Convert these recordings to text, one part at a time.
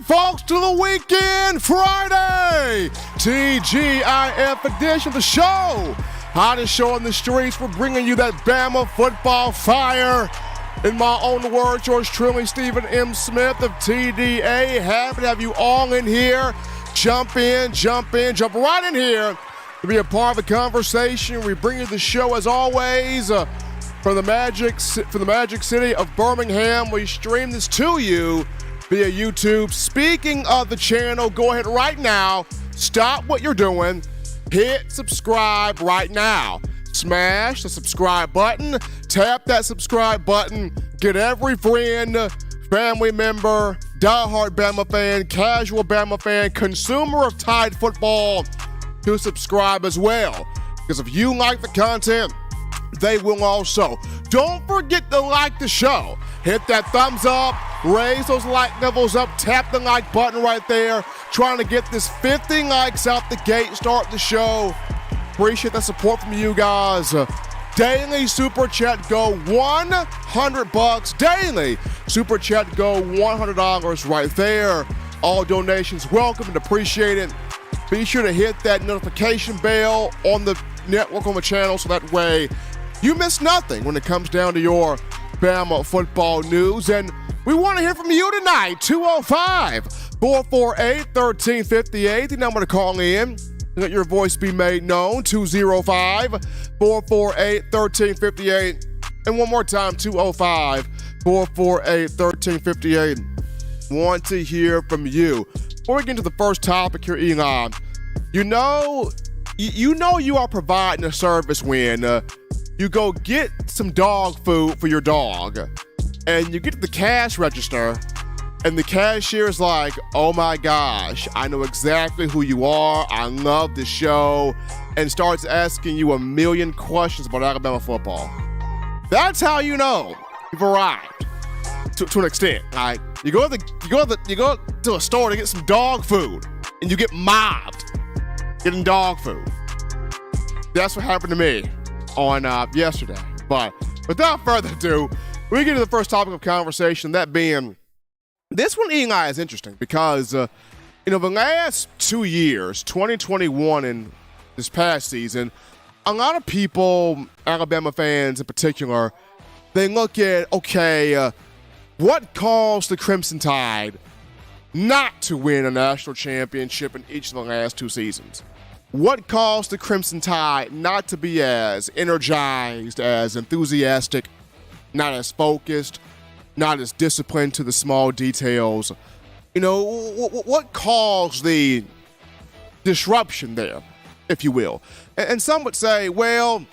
folks, to the weekend, Friday, TGIF edition of the show. Hottest show on the streets. We're bringing you that Bama football fire. In my own words, yours truly, Stephen M. Smith of TDA. Happy to have you all in here. Jump right in here to be a part of the conversation. We bring you the show, as always, from the Magic City of Birmingham. We stream this to you via YouTube. Speaking of the channel, go ahead right now. Stop what you're doing. Hit subscribe right now. Smash the subscribe button. Tap that subscribe button. Get every friend, family member, diehard Bama fan, casual Bama fan, consumer of Tide football to subscribe as well. Because if you like the content, they will also. Don't forget to like the show. Hit that thumbs up, raise those like levels up, tap the like button right there. Trying to get this 50 likes out the gate, start the show. Appreciate the support from you guys. Daily Super Chat go $100. Daily Super Chat go $100 right there. All donations welcome and appreciated. Be sure to hit that notification bell on the network, on the channel, so that way you miss nothing when it comes down to your Bama football news. And we want to hear from you tonight. 205-448-1358, the number to call in. Let your voice be made known. 205-448-1358. And one more time, 205-448-1358. Want to hear from you. Before we get into the first topic here, Elon, you know you are providing a service when you go get some dog food for your dog, and you get to the cash register, and the cashier is like, oh my gosh, I know exactly who you are. I love this show, and starts asking you a million questions about Alabama football. That's how you know you've arrived to an extent. Right? You go to a store to get some dog food, and you get mobbed getting dog food. That's what happened to me on yesterday. But without further ado, we get to the first topic of conversation, that being, this one, Eli, is interesting because, the last 2 years, 2021 and this past season, a lot of people, Alabama fans in particular, they look at, okay, what caused the Crimson Tide not to win a national championship in each of the last 2 seasons? What caused the Crimson Tide not to be as energized, as enthusiastic, not as focused, not as disciplined to the small details? What caused the disruption there, if you will? And some would say, well,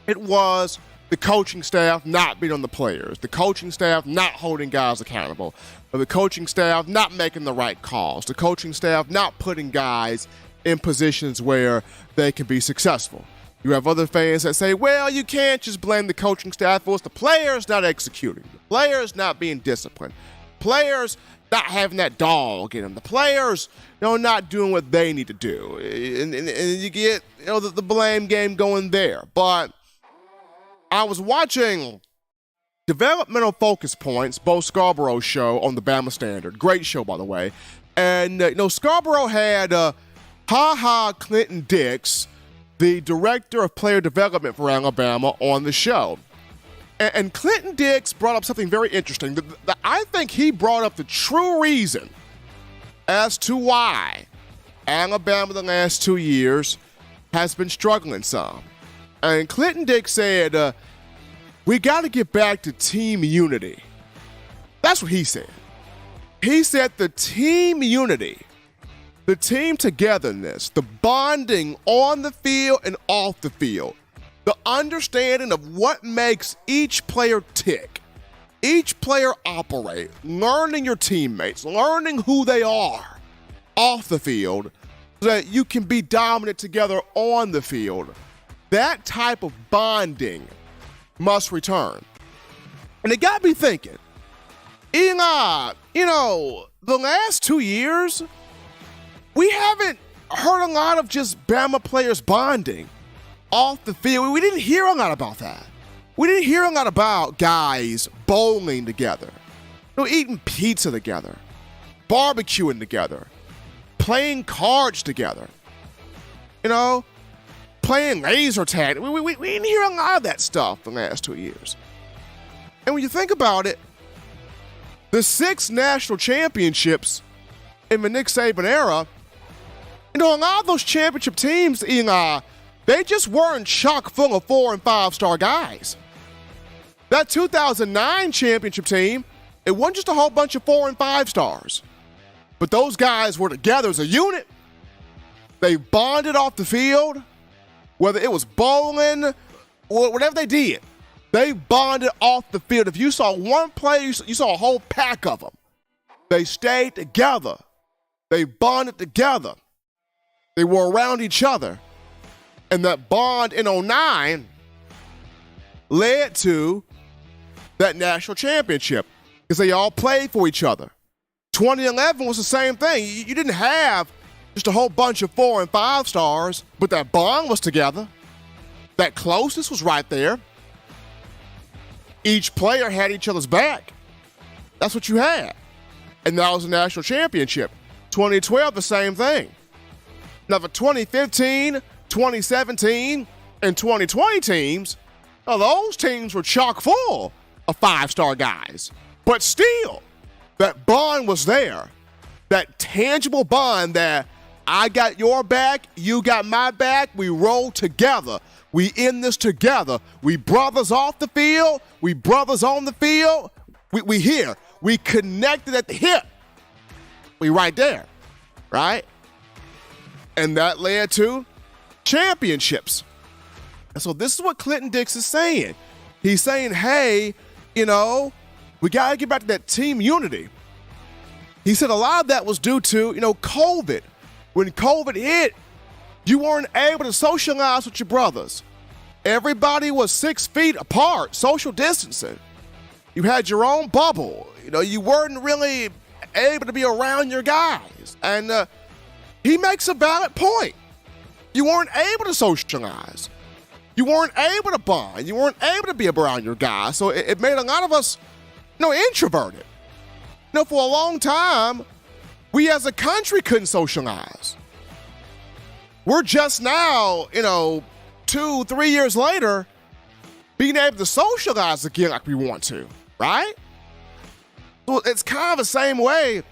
it was the coaching staff not being on the players, the coaching staff not holding guys accountable, or the coaching staff not making the right calls, the coaching staff not putting guys in positions where they can be successful. You have other fans that say, well, you can't just blame the coaching staff. Well, it's the players not executing, the players not being disciplined, players not having that dog in them. The players, not doing what they need to do. And you get, the blame game going there. But I was watching Developmental Focus Points, Bo Scarborough's show on the Bama Standard. Great show, by the way. And, Scarborough had Clinton Dix, the director of player development for Alabama, on the show. And Clinton Dix brought up something very interesting. I think he brought up the true reason as to why Alabama the last 2 years has been struggling some. And Clinton Dix said, we got to get back to team unity. That's what he said. He said the team unity, the team togetherness, the bonding on the field and off the field, the understanding of what makes each player tick, each player operate, learning your teammates, learning who they are off the field so that you can be dominant together on the field. That type of bonding must return. And it got me thinking, the last 2 years, we haven't heard a lot of just Bama players bonding off the field. We didn't hear a lot about that. We didn't hear a lot about guys bowling together, eating pizza together, barbecuing together, playing cards together, playing laser tag. We didn't hear a lot of that stuff the last 2 years. And when you think about it, the 6 national championships in the Nick Saban era, a lot of those championship teams, they just weren't chock full of 4- and 5-star guys. That 2009 championship team, it wasn't just a whole bunch of 4- and 5-stars. But those guys were together as a unit. They bonded off the field, whether it was bowling or whatever they did. They bonded off the field. If you saw one player, you saw a whole pack of them. They stayed together. They bonded together. They were around each other. And that bond in 2009 led to that national championship because they all played for each other. 2011 was the same thing. You didn't have just a whole bunch of 4- and 5-stars, but that bond was together. That closeness was right there. Each player had each other's back. That's what you had. And that was a national championship. 2012, the same thing. Now, the 2015, 2017, and 2020 teams, those teams were chock full of 5-star guys. But still, that bond was there. That tangible bond that I got your back, you got my back, we roll together. We in this together. We brothers off the field, we brothers on the field. We here. We connected at the hip. We right there, right? And that led to championships. And so this is what Clinton Dix is saying. He's saying, hey, we got to get back to that team unity. He said a lot of that was due to, COVID. When COVID hit, you weren't able to socialize with your brothers. Everybody was 6 feet apart, social distancing. You had your own bubble. You weren't really able to be around your guys. And he makes a valid point. You weren't able to socialize. You weren't able to bond. You weren't able to be around your guys. So it made a lot of us, introverted. For a long time, we as a country couldn't socialize. We're just now, 2-3 years later, being able to socialize again like we want to, right? So it's kind of the same way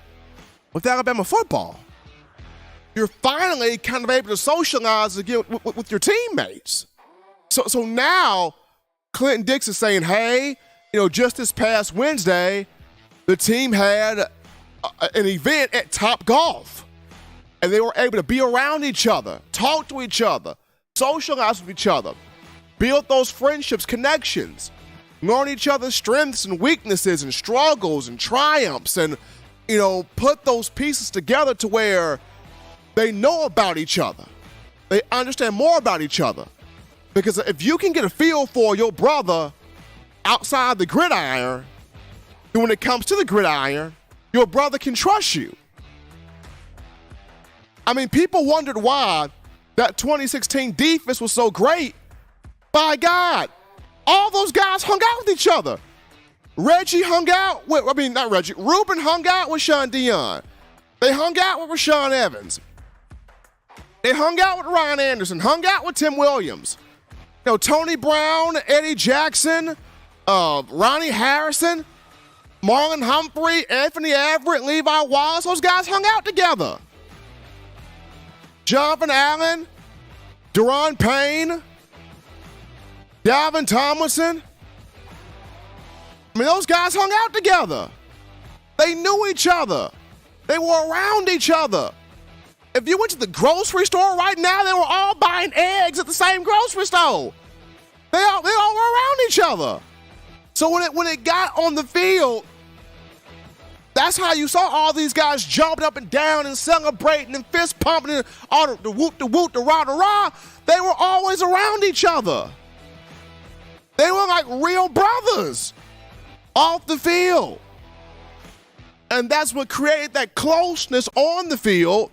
with Alabama football. You're finally kind of able to socialize again with your teammates. So now Clinton Dix is saying, hey, just this past Wednesday, the team had an event at Top Golf. And they were able to be around each other, talk to each other, socialize with each other, build those friendships, connections, learn each other's strengths and weaknesses and struggles and triumphs and, put those pieces together to where they know about each other. They understand more about each other. Because if you can get a feel for your brother outside the gridiron, then when it comes to the gridiron, your brother can trust you. I mean, people wondered why that 2016 defense was so great. By God, all those guys hung out with each other. Ruben hung out with Sean Dion. They hung out with Rashawn Evans. They hung out with Ryan Anderson, hung out with Tim Williams. You know, Tony Brown, Eddie Jackson, Ronnie Harrison, Marlon Humphrey, Anthony Everett, Levi Wallace, those guys hung out together. Jonathan Allen, Deron Payne, Dalvin Tomlinson. I mean, those guys hung out together. They knew each other. They were around each other. If you went to the grocery store right now, they were all buying eggs at the same grocery store. They all were around each other. So when it got on the field, that's how you saw all these guys jumping up and down and celebrating and fist pumping and all the whoop, the rah. They were always around each other. They were like real brothers off the field. And that's what created that closeness on the field,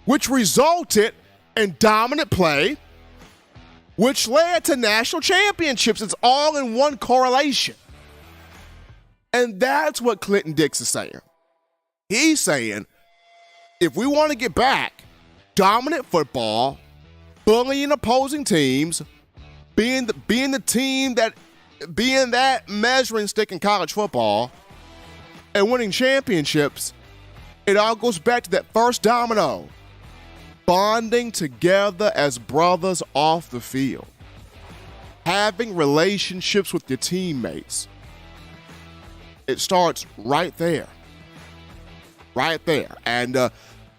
which resulted in dominant play, which led to national championships. It's all in one correlation. And that's what Clinton Dix is saying. He's saying, if we want to get back dominant football, bullying opposing teams, being that measuring stick in college football, and winning championships, it all goes back to that first domino. Bonding together as brothers off the field. Having relationships with your teammates. It starts right there. Right there. And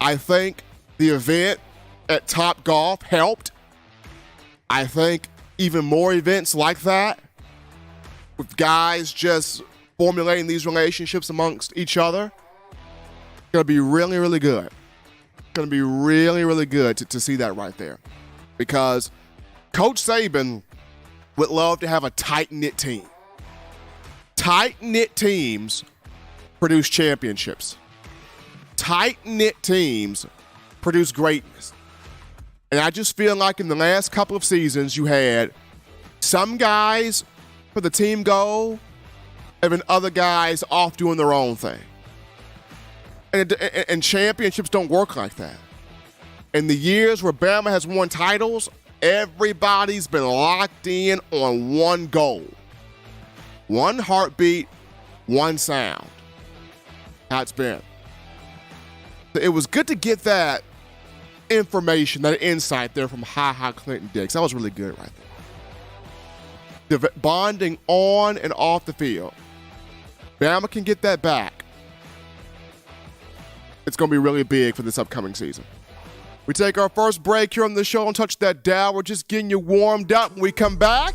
I think the event at Topgolf helped. I think even more events like that, with guys just formulating these relationships amongst each other, going to be really, really good. Going to be really, really good to see that right there. Because Coach Saban would love to have a tight-knit team. Tight-knit teams produce championships. Tight-knit teams produce greatness. And I just feel like in the last couple of seasons, you had some guys for the team goal, and then other guys off doing their own thing. And championships don't work like that. In the years where Bama has won titles, everybody's been locked in on one goal. One heartbeat, one sound. How it's been. It was good to get that information, that insight there from Clinton Dix. That was really good right there. The bonding on and off the field. Bama can get that back. It's going to be really big for this upcoming season. We take our first break here on the show. Don't touch that dial. We're just getting you warmed up. When we come back,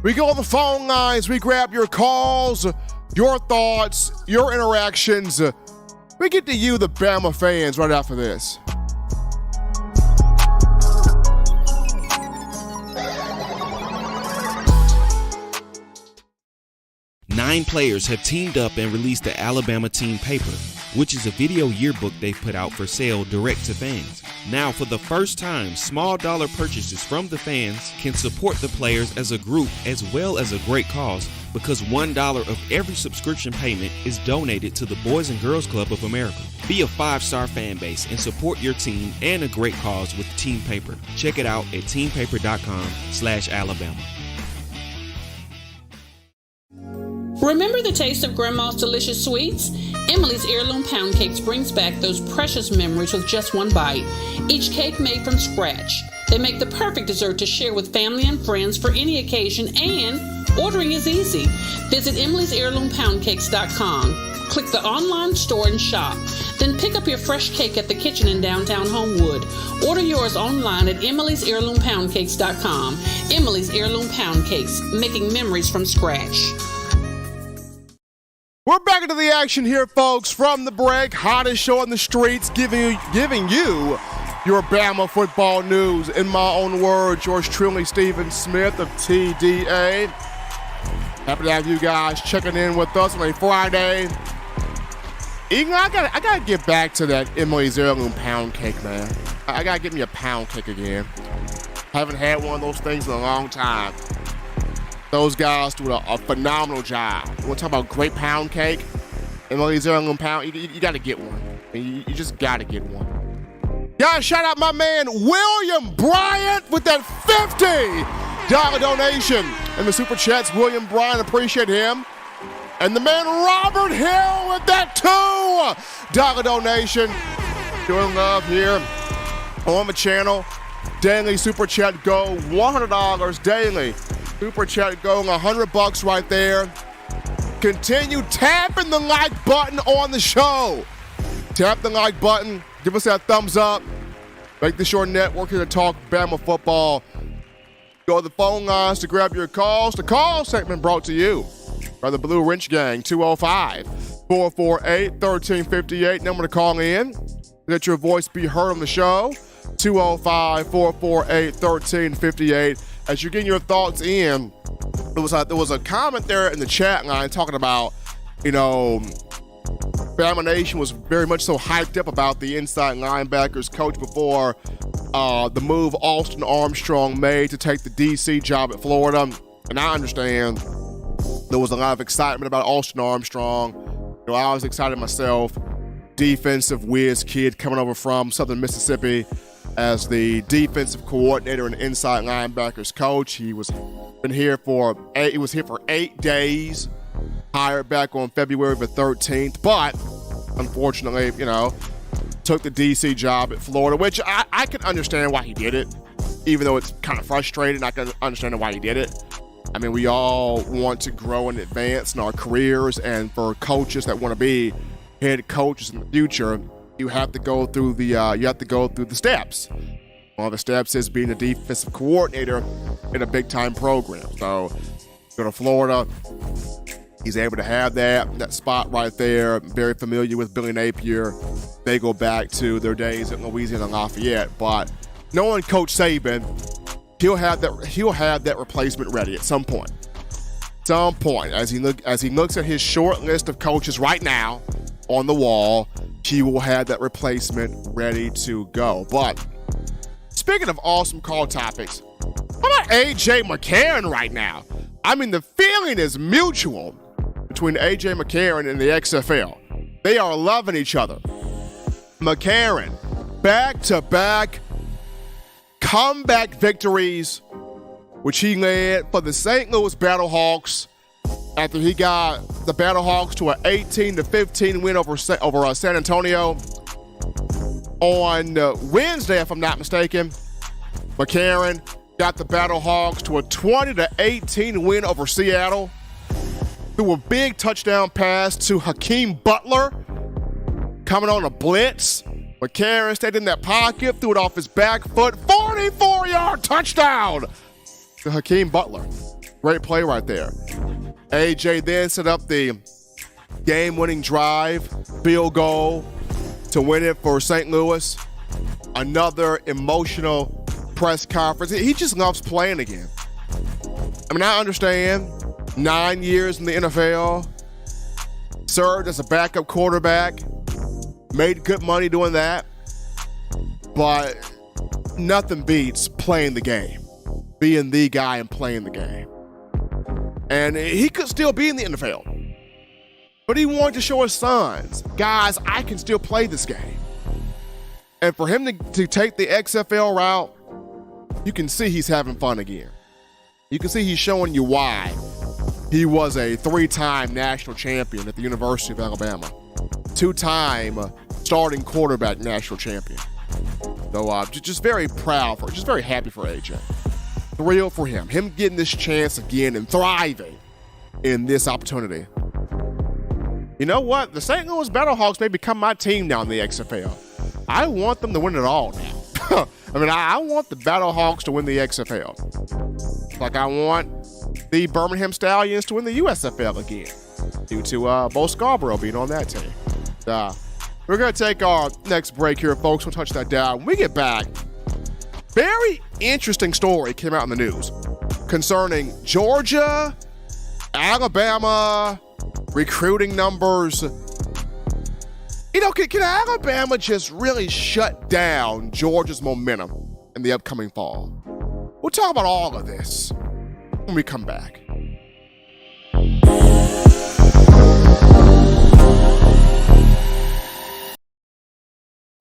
we go on the phone lines. We grab your calls, your thoughts, your interactions. We get to you, the Bama fans, right after this. Nine players have teamed up and released the Alabama Team Paper, which is a video yearbook they've put out for sale direct to fans. Now, for the first time, small dollar purchases from the fans can support the players as a group as well as a great cause, because $1 of every subscription payment is donated to the Boys and Girls Club of America. Be a 5-star fan base and support your team and a great cause with Team Paper. Check it out at teampaper.com/Alabama. Remember the taste of Grandma's delicious sweets? Emily's Heirloom Pound Cakes brings back those precious memories with just one bite. Each cake made from scratch. They make the perfect dessert to share with family and friends for any occasion, and ordering is easy. Visit emily'sheirloompoundcakes.com. Click the online store and shop. Then pick up your fresh cake at the kitchen in downtown Homewood. Order yours online at emily'sheirloompoundcakes.com. Emily's Heirloom Pound Cakes, making memories from scratch. We're back into the action here, folks, from the break. Hottest show on the streets, giving you your Bama football news. In my own words, yours truly, Stephen Smith of TDA. Happy to have you guys checking in with us on a Friday. Eagle, I gotta get back to that Emily's Heirloom pound cake, man. I gotta get me a pound cake again. Haven't had one of those things in a long time. Those guys do a phenomenal job. You want to talk about great pound cake? Emily's Heirloom pound, you gotta get one. You just gotta get one. Guys, shout out my man William Bryant with that $50 donation in the Super Chats. William Bryant, appreciate him. And the man Robert Hill with that $2 donation. Doing love here on the channel. Daily Super Chat Go, $100 daily. Super Chat Go, $100 right there. Continue tapping the like button on the show. Tap the like button. Give us that thumbs up. Make this your network here to talk Bama football. Go to the phone lines to grab your calls. The call segment brought to you by the Blue Wrench Gang, 205-448-1358. Number to call in. Let your voice be heard on the show. 205-448-1358. As you're getting your thoughts in, there was a comment there in the chat line talking about, Bama Nation was very much so hyped up about the inside linebackers coach before the move Austin Armstrong made to take the DC job at Florida. And I understand there was a lot of excitement about Austin Armstrong. I was excited myself. Defensive whiz kid coming over from Southern Mississippi as the defensive coordinator and inside linebackers coach. He was here for 8 days. Hired back on February the 13th, but unfortunately, took the DC job at Florida, which I can understand why he did it, even though it's kind of frustrating. I can understand why he did it. I mean, we all want to grow and advance in our careers, and for coaches that want to be head coaches in the future, you have to go through the steps. One of the steps is being a defensive coordinator in a big-time program. So, go to Florida. He's able to have that spot right there. Very familiar with Billy Napier. They go back to their days at Louisiana Lafayette. But knowing Coach Saban, he'll have that replacement ready at some point. As he looks at his short list of coaches right now on the wall, he will have that replacement ready to go. But speaking of awesome call topics, how about AJ McCarron right now? I mean, the feeling is mutual between AJ McCarron and the XFL. They are loving each other. McCarron, back-to-back comeback victories, which he led for the St. Louis Battlehawks after he got the Battlehawks to an 18-15 win over San Antonio. On Wednesday, if I'm not mistaken, McCarron got the Battlehawks to a 20-18 win over Seattle through a big touchdown pass to Hakeem Butler coming on a blitz. McCarron stayed in that pocket, threw it off his back foot, 44-yard touchdown to Hakeem Butler. Great play right there. AJ then set up the game-winning drive, field goal to win it for St. Louis. Another emotional press conference. He just loves playing again. I mean, I understand 9 years in the NFL, served as a backup quarterback, made good money doing that, but nothing beats playing the game, being the guy and playing the game. And he could still be in the NFL, but he wanted to show his sons, guys, I can still play this game. And for him to take the XFL route, you can see he's having fun again. You can see he's showing you why he was a 3-time national champion at the University of Alabama. 2-time starting quarterback national champion. So just very proud just very happy for AJ. Thrilled for him. Him getting this chance again and thriving in this opportunity. You know what? The St. Louis Battlehawks may become my team now in the XFL. I want them to win it all now. I mean, I want the Battlehawks to win the XFL. Like I want the Birmingham Stallions to win the USFL again, due to Bo Scarborough being on that team. We're going to take our next break here, folks. We'll touch that down. When we get back, very interesting story came out in the news concerning Georgia, Alabama, recruiting numbers. Can Alabama just really shut down Georgia's momentum in the upcoming fall? We'll talk about all of this when we come back.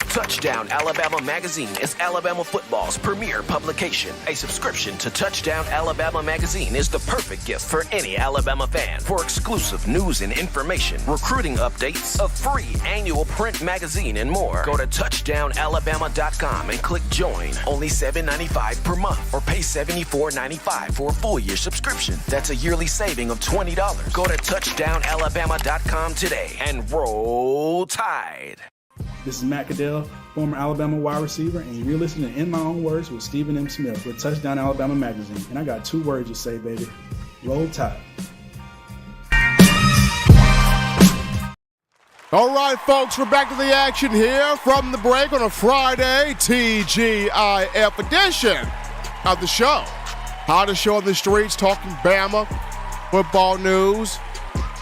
Touchdown Alabama Magazine is Alabama football's premier publication. A subscription to Touchdown Alabama Magazine is the perfect gift for any Alabama fan. For exclusive news and information, recruiting updates, a free annual print magazine, and more, go to touchdownalabama.com and click join. Only $7.95 per month, or pay $74.95 for a full year subscription. That's a yearly saving of $20. Go to touchdownalabama.com today and roll Tide. This is Matt Caddell, former Alabama wide receiver, and you're listening to In My Own Words with Stephen M. Smith with Touchdown Alabama Magazine. And I got 2 words to say, baby. Roll Tide. All right, folks, we're back to the action here from the break on a Friday, TGIF edition of the show. Hottest show on the streets, talking Bama, football news.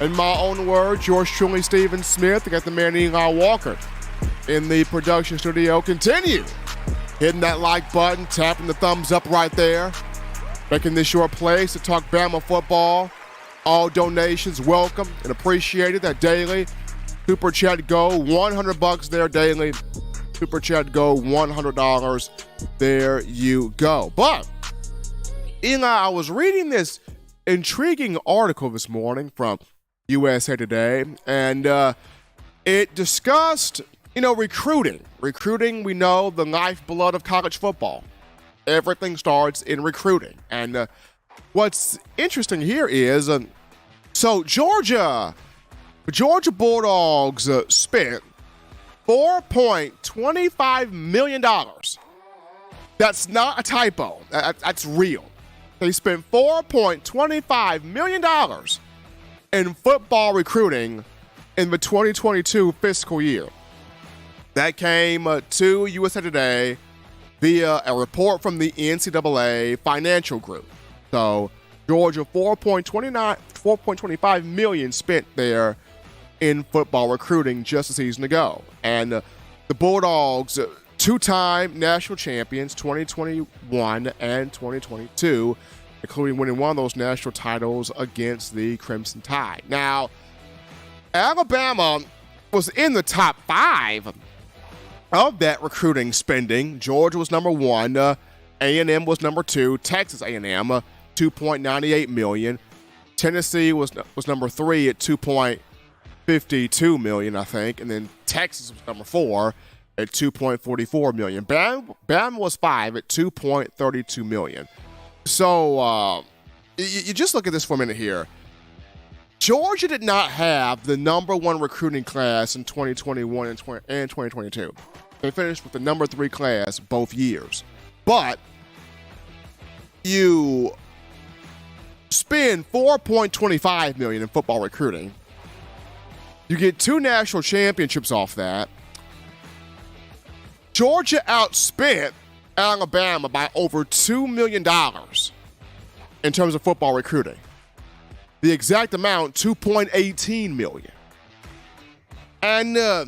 In my own words, yours truly, Stephen Smith. I got the man Eli Walker in the production studio. Continue hitting that like button, tapping the thumbs up right there, making this your place to talk Bama football. All donations welcome and appreciated. That daily Super Chat go, $100 there daily. Super Chat go, $100. There you go. But, Eli, I was reading this intriguing article this morning from USA Today, and it discussed recruiting. Recruiting, we know, the lifeblood of college football. Everything starts in recruiting. And what's interesting here is, so Georgia Bulldogs spent $4.25 million. That's not a typo. That's real. They spent $4.25 million in football recruiting in the 2022 fiscal year. That came to USA Today via a report from the NCAA Financial Group. So Georgia, $4.25 million spent there in football recruiting just a season ago. And the Bulldogs, 2-time national champions, 2021 and 2022, including winning one of those national titles against the Crimson Tide. Now, Alabama was in the top 5 of that recruiting spending. Georgia was number 1, A&M was number 2, Texas A&M, $2.98 million. Tennessee was number 3 at $2.52 million, I think, and then Texas was number 4 at $2.44 million. Bama was 5 at $2.32 million. So you just look at this for a minute here. Georgia did not have the number 1 recruiting class in 2021 and 2022. They finished with the number 3 class both years. But you spend $4.25 million in football recruiting. You get 2 national championships off that. Georgia outspent Alabama by over $2 million in terms of football recruiting. The exact amount, $2.18 million. And I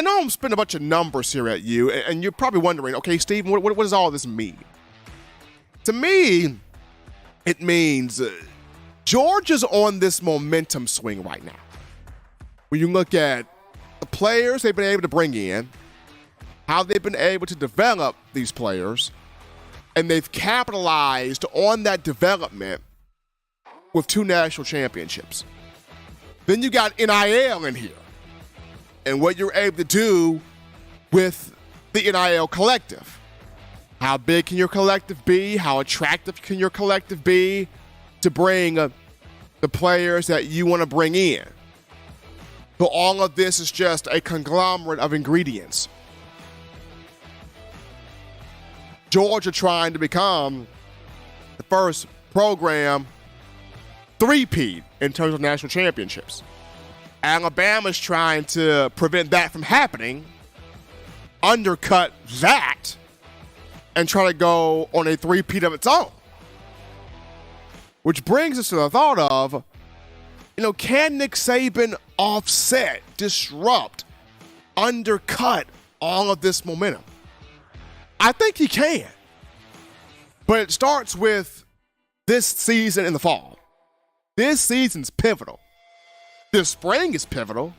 know I'm spending a bunch of numbers here at you, and you're probably wondering, okay, Steve, what does all this mean? To me, it means Georgia's on this momentum swing right now. When you look at the players they've been able to bring in, how they've been able to develop these players, and they've capitalized on that development with 2 national championships. Then you got NIL in here and what you're able to do with the NIL collective. How big can your collective be? How attractive can your collective be to bring the players that you want to bring in? So all of this is just a conglomerate of ingredients. Georgia trying to become the first program three-peat in terms of national championships. Alabama's trying to prevent that from happening, undercut that, and try to go on a three-peat of its own. Which brings us to the thought of, can Nick Saban offset disrupt, undercut all of this momentum? I think he can. But it starts with this season in the fall. This season's pivotal. This spring is pivotal.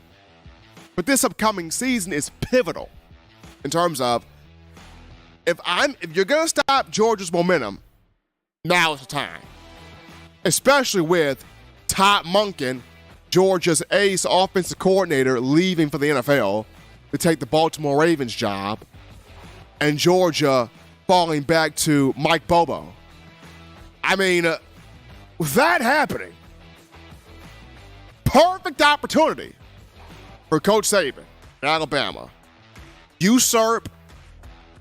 But this upcoming season is pivotal in terms of if you're going to stop Georgia's momentum, now is the time. Especially with Todd Monken, Georgia's ace offensive coordinator, leaving for the NFL to take the Baltimore Ravens job, and Georgia falling back to Mike Bobo. I mean, with that happening, perfect opportunity for Coach Saban in Alabama. Usurp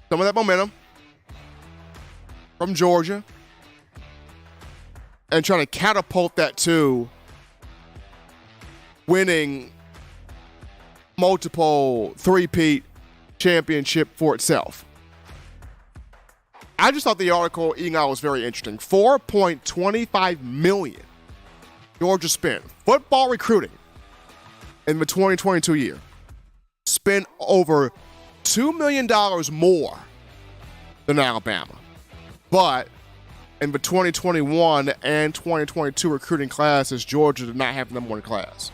some of that momentum from Georgia and trying to catapult that to winning multiple three-peat championship for itself. I just thought the article, Eli, was very interesting. $4.25 million Georgia spent football recruiting in the 2022 year. Spent over $2 million more than Alabama. But in the 2021 and 2022 recruiting classes, Georgia did not have the number one class.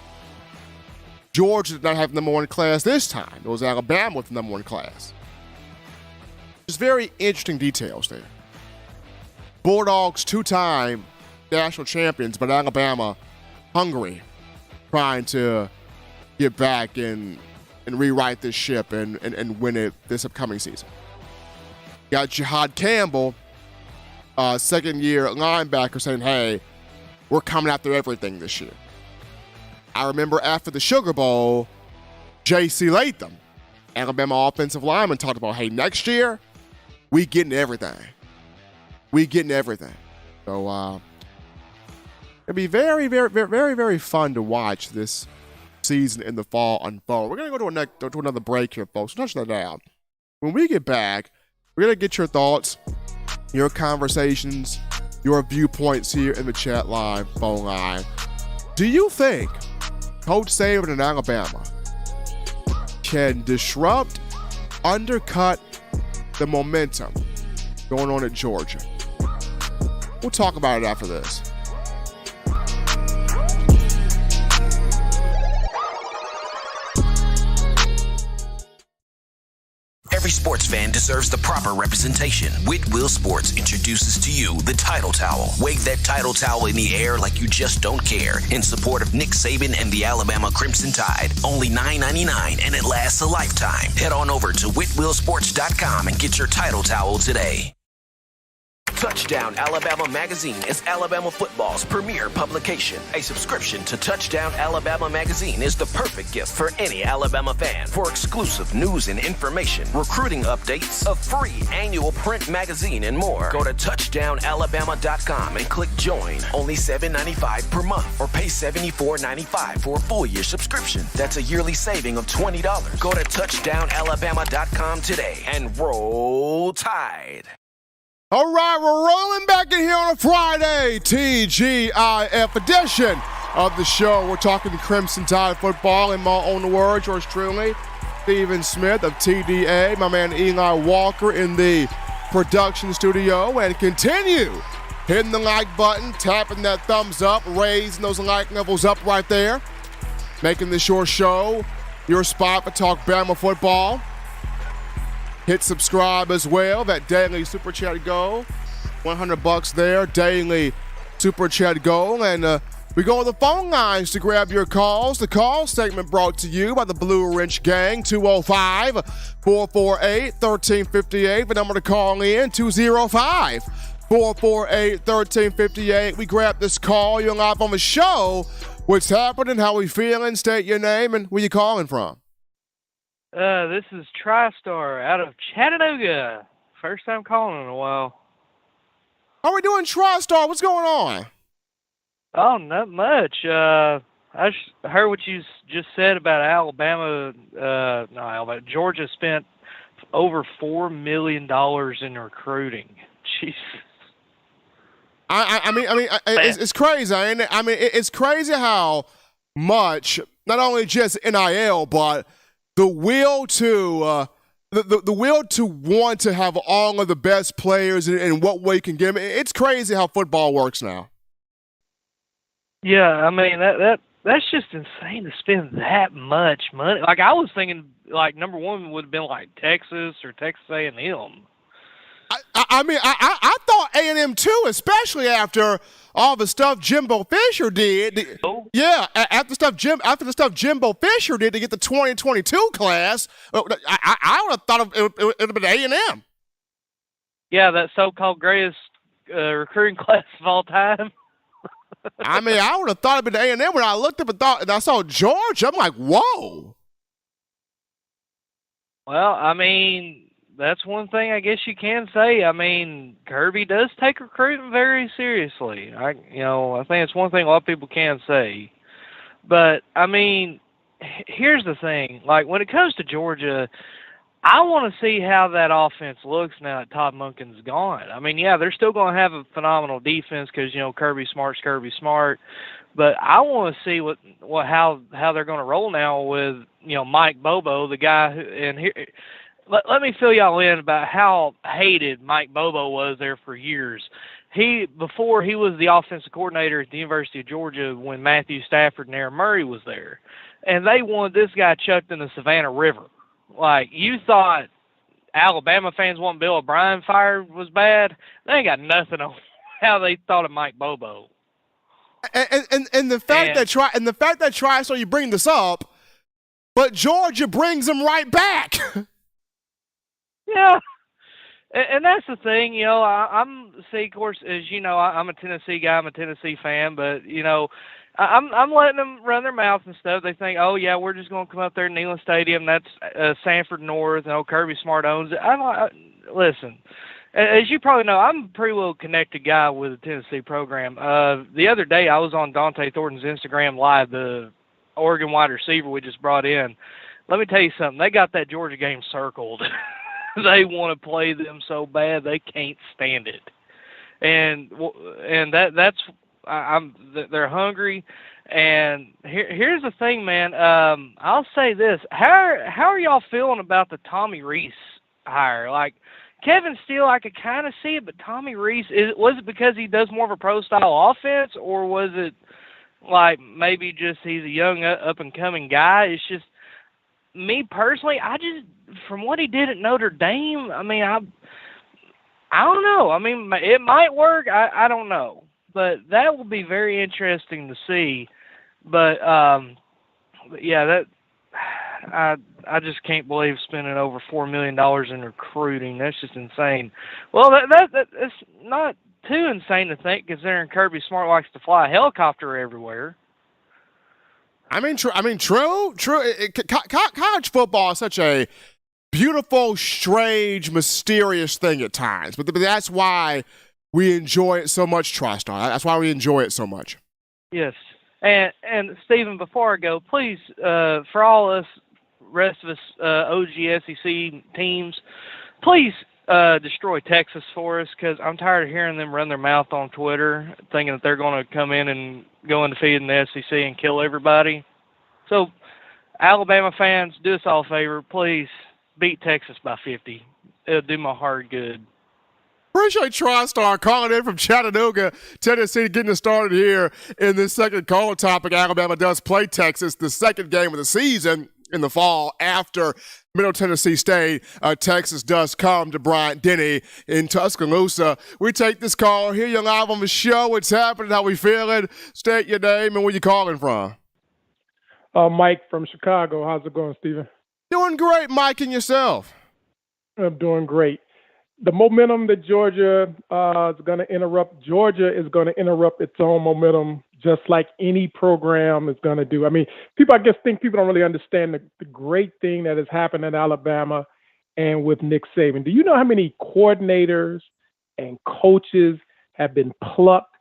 Georgia did not have the number one class this time. It was Alabama with the number one class. Just very interesting details there. Bulldogs, two-time national champions, but Alabama hungry, trying to get back and rewrite this ship and win it this upcoming season. Got Jihad Campbell, second-year linebacker, saying, hey, we're coming after everything this year. I remember after the Sugar Bowl, J.C. Latham, Alabama offensive lineman, talked about, hey, next year, we getting everything. We getting everything. So it'll be very, very, very, very, very fun to watch this season in the fall unfold. We're going to go to another break here, folks. Touch that down. When we get back, we're going to get your thoughts, your conversations, your viewpoints here in the chat line, phone line. Do you think Coach Saban in Alabama can disrupt, undercut the momentum going on at Georgia? We'll talk about it after this. Every sports fan deserves the proper representation. Whitwell Sports introduces to you the Title Towel. Wave that Title Towel in the air like you just don't care in support of Nick Saban and the Alabama Crimson Tide. Only $9.99 and it lasts a lifetime. Head on over to whitwellsports.com and get your Title Towel today. Touchdown Alabama Magazine is Alabama football's premier publication. A subscription to Touchdown Alabama Magazine is the perfect gift for any Alabama fan. For exclusive news and information, recruiting updates, a free annual print magazine, and more, go to touchdownalabama.com and click join. Only $7.95 per month or pay $74.95 for a full-year subscription. That's a yearly saving of $20. Go to touchdownalabama.com today and roll Tide. All right, we're rolling back in here on a Friday, TGIF edition of the show. We're talking Crimson Tide football in my own words, yours truly, Stephen Smith of TDA, my man Eli Walker in the production studio, and continue hitting the like button, tapping that thumbs up, raising those like levels up right there, making this your show, your spot for Talk Bama football. Hit subscribe as well. That daily super chat goal, $100 there. Daily super chat goal, and we go on the phone lines to grab your calls. The call segment brought to you by the Blue Wrench Gang. 205-448-1358. The number to call in 205-448-1358. We grab this call. You're live on the show. What's happening? How we feeling? State your name and where you calling from. This is TriStar out of Chattanooga. First time calling in a while. How we doing, TriStar? What's going on? Oh, not much. I heard what you just said about Alabama. Georgia spent over $4 million in recruiting. Jeez. I mean, it's crazy. I mean, it's crazy how much not only just NIL, but the will to the will to want to have all of the best players and what way you can get them. It's crazy how football works now. Yeah, I mean that's just insane to spend that much money. Like I was thinking, like number one would have been like Texas or Texas A&M. I thought A&M too, especially after all the stuff Jimbo Fisher did. Yeah, after the stuff Jimbo Fisher did to get the 2022 class, I would have thought it would have been A&M. Yeah, that so-called greatest recruiting class of all time. I mean, I would have thought it'd been A&M when I looked up and I saw Georgia. I'm like, whoa. Well, I mean, that's one thing I guess you can say. I mean, Kirby does take recruiting very seriously. I think it's one thing a lot of people can say. But I mean, here's the thing. Like when it comes to Georgia, I want to see how that offense looks now that Todd Monken's gone. I mean, yeah, they're still going to have a phenomenal defense because Kirby's smart. But I want to see how they're going to roll now with Mike Bobo, the guy who, and here. Let me fill y'all in about how hated Mike Bobo was there for years. Before he was the offensive coordinator at the University of Georgia when Matthew Stafford and Aaron Murray was there. And they wanted this guy chucked in the Savannah River. Like, you thought Alabama fans wanting Bill O'Brien fired was bad? They ain't got nothing on how they thought of Mike Bobo. And the fact that so you bring this up, but Georgia brings him right back. Yeah, and that's the thing, of course, as you know, I'm a Tennessee guy, I'm a Tennessee fan, but, I'm letting them run their mouth and stuff. They think, oh, yeah, we're just going to come up there to Neyland Stadium, that's Sanford North, and Kirby Smart owns it. Listen, as you probably know, I'm a pretty well connected guy with the Tennessee program. The other day, I was on Dante Thornton's Instagram Live, the Oregon wide receiver we just brought in. Let me tell you something, they got that Georgia game circled. They want to play them so bad they can't stand it, and they're hungry. And here's the thing, man. I'll say this: how are y'all feeling about the Tommy Rees hire? Like Kevin Steele, I could kind of see it, but Tommy Rees, was it because he does more of a pro style offense, or was it like maybe just he's a young up and coming guy? It's just me personally, from what he did at Notre Dame, I mean, I don't know. I mean, it might work. I don't know. But that will be very interesting to see. But yeah, I just can't believe spending over $4 million in recruiting. That's just insane. Well, that's not too insane to think, considering Kirby Smart likes to fly a helicopter everywhere. I mean, true. College football is such a beautiful, strange, mysterious thing at times. But that's why we enjoy it so much, TriStar. That's why we enjoy it so much. Yes. And Stephen, before I go, please, for all us rest of us OG SEC teams, please destroy Texas for us, because I'm tired of hearing them run their mouth on Twitter thinking that they're going to come in and go undefeated in the SEC and kill everybody. So, Alabama fans, do us all a favor. Please beat Texas by 50. It'll do my heart good. Appreciate TriStar calling in from Chattanooga, Tennessee, getting us started here in this second caller topic. Alabama does play Texas, the second game of the season in the fall after Middle Tennessee State. Texas does come to Bryant-Denny in Tuscaloosa. We take this call. Hear you live on the show. What's happening? How we feeling? State your name and where you calling from. Mike from Chicago. How's it going, Stephen? Doing great, Mike, and yourself? I'm doing great. The momentum that Georgia is going to interrupt, Georgia is going to interrupt its own momentum just like any program is going to do. I mean, people don't really understand the great thing that has happened at Alabama and with Nick Saban. Do you know how many coordinators and coaches have been plucked?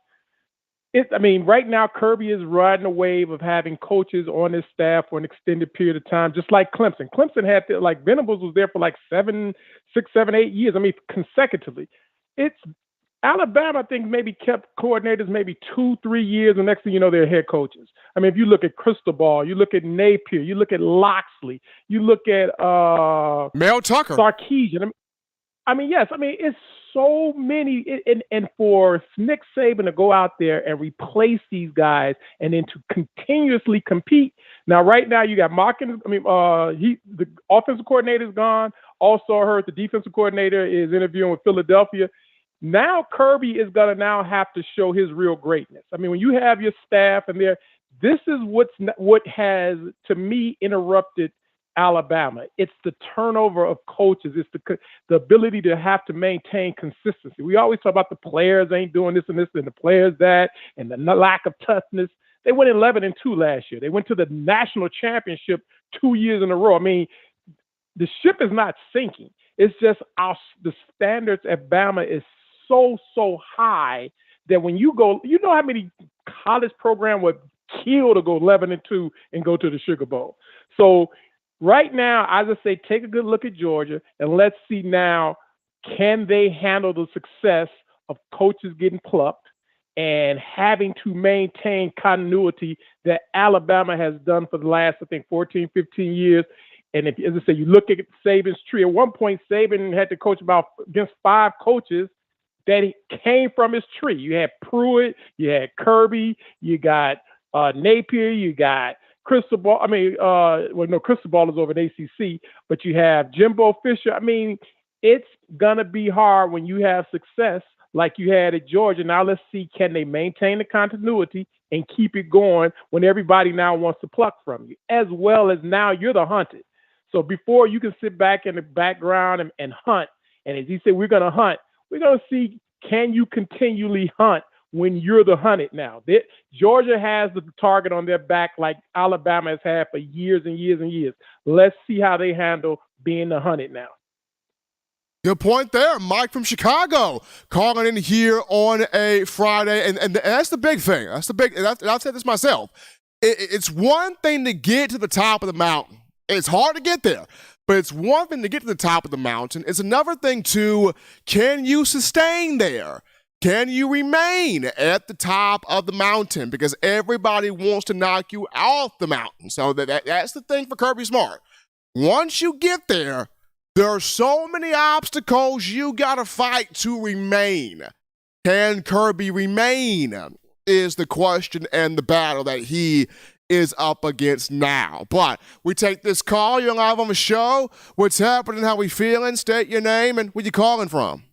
Right now, Kirby is riding a wave of having coaches on his staff for an extended period of time, just like Clemson. Clemson had Venables was there for 6, 7, 8 years. Consecutively. It's Alabama, I think, maybe kept coordinators maybe 2-3 years, and next thing you know, they're head coaches. I mean, if you look at Cristobal, you look at Napier, you look at Loxley, you look at Mel Tucker. Sarkisian. I mean, yes. I mean, it's so many. And for Nick Saban to go out there and replace these guys and then to continuously compete. Now, right now, you got the offensive coordinator is gone. Also, I heard the defensive coordinator is interviewing with Philadelphia. Now Kirby is going to now have to show his real greatness. I mean, when you have your staff and this is what has, to me, interrupted Alabama. It's the turnover of coaches. It's the ability to have to maintain consistency. We always talk about the players ain't doing this and the players that, and the lack of toughness. They went 11-2 last year. They went to the national championship 2 years in a row. I mean, the ship is not sinking. It's just the standards at Bama is so high that when you go, you know how many college program would kill to go 11-2 and go to the Sugar Bowl. So right now, I just say take a good look at Georgia and let's see now, can they handle the success of coaches getting plucked and having to maintain continuity that Alabama has done for the last, I think, 14, 15 years. And if, as I say, you look at Saban's tree, at one point, Saban had to coach against 5 coaches that he came from his tree. You had Pruitt, you had Kirby, you got Napier, you got Cristobal. I mean, Cristobal is over at ACC, but you have Jimbo Fisher. I mean, it's going to be hard when you have success like you had at Georgia. Now let's see, can they maintain the continuity and keep it going when everybody now wants to pluck from you, as well as now you're the hunted. So before you can sit back in the background and hunt, and as he said, we're going to hunt, we're going to see, can you continually hunt when you're the hunted now? Georgia has the target on their back like Alabama has had for years and years and years. Let's see how they handle being the hunted now. Good point there. Mike from Chicago calling in here on a Friday. And that's the big thing. That's the big, and I've said this myself. It's one thing to get to the top of the mountain. It's hard to get there. But it's one thing to get to the top of the mountain. It's another thing to, can you sustain there? Can you remain at the top of the mountain? Because everybody wants to knock you off the mountain. So that's the thing for Kirby Smart. Once you get there, there are so many obstacles you got to fight to remain. Can Kirby remain is the question and the battle that he is up against now. But we take this call. You're live on the show. What's happening? How we feeling? State your name and where you calling from.